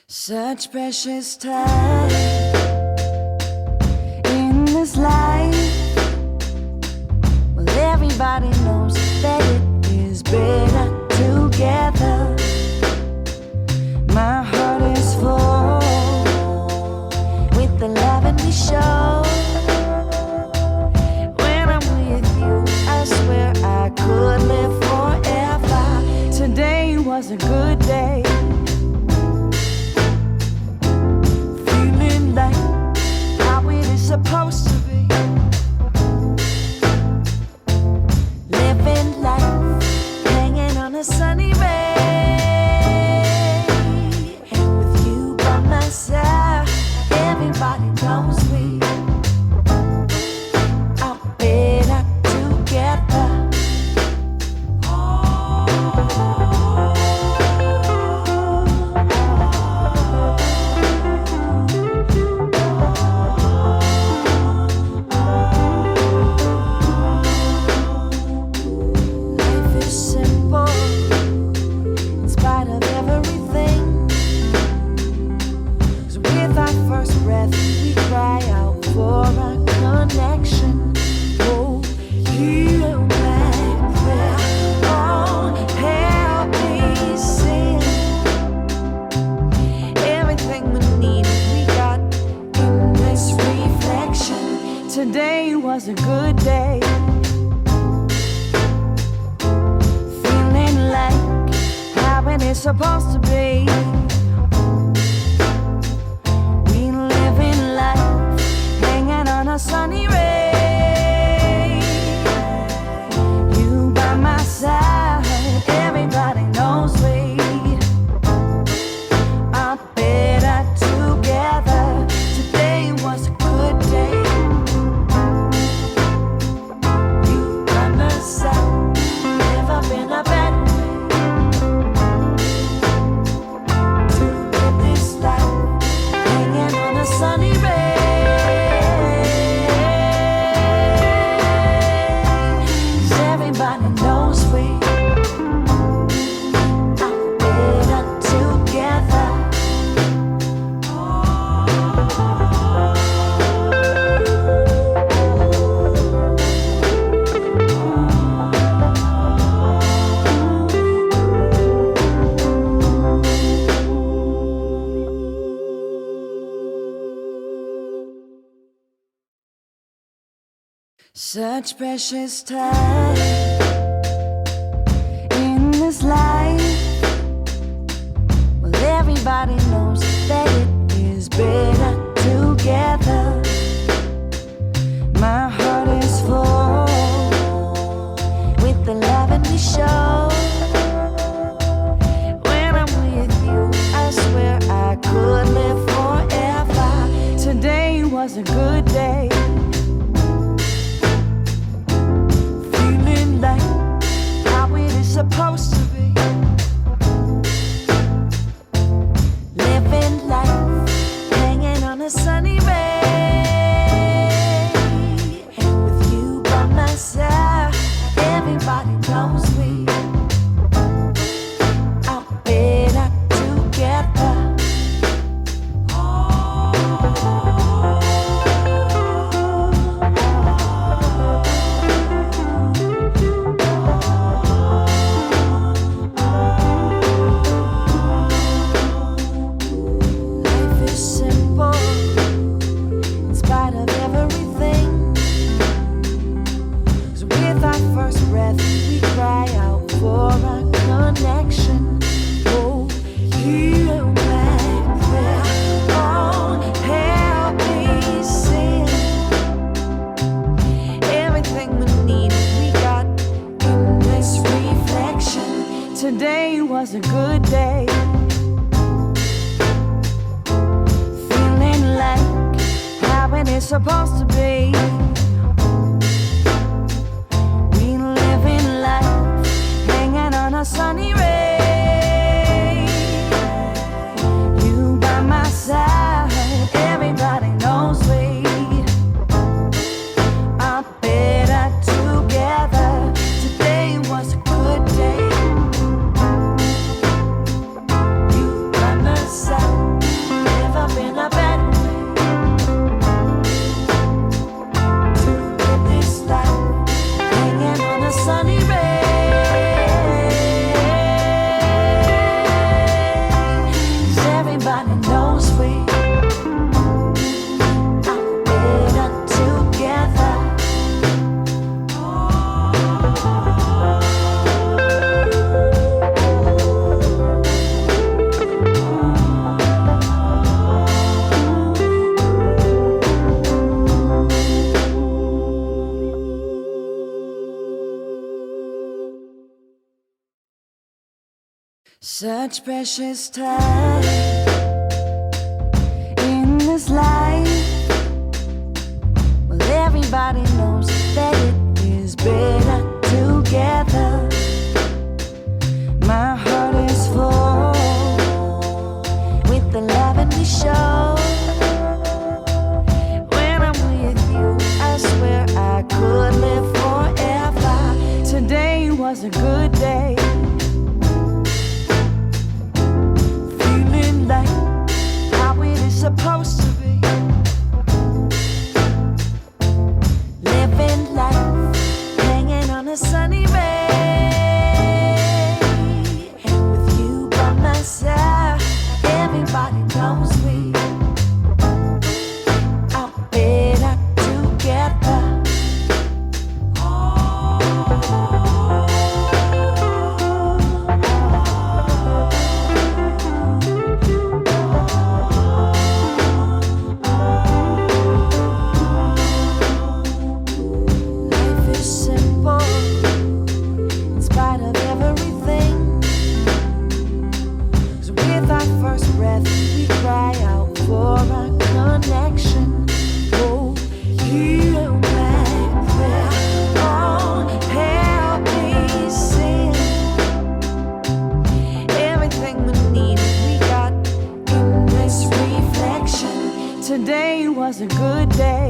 Such precious time in this life. Well, everybody knows that it is better together. My heart is full with the love and we show. When I'm with you, I swear I could live forever. Today was a good day. Supposed to be living life, hanging on a sunny ray. With you by my side, everybody knows we are better together. Today was a good day. Feeling like how it is supposed to be. We live in life, hanging on a sunny ray. You by my side, everybody knows we are better together. Today was a good day. Such precious time in this life. Well, everybody knows that it is better together. My heart is full with the love and we show. When I'm with you, I swear I could live forever. Today was a good day. Supposed to be living life, hanging on a sunny ray. With you by my side, everybody knows we are better together. Today was a good day. Feeling like how it is supposed to be. We live in life, hanging on a sunny ray. You by my side, everybody knows we are better together. Today was a good day. You by my side. Such precious time in this life. Well, everybody knows that it is better together. My heart is full with the love and we show. When I'm with you, I swear I could live forever. Today was a good day. Feeling like how it is supposed to be. Living life, hanging on a sunny ray. With you by my side, everybody knows we are better together. Life is simple in spite of everything. 'Cause with our first breath, we cry out for our connection. Oh, heal my prayer. Oh, help me sing. Everything we need, we got in this reflection. Today was a good day.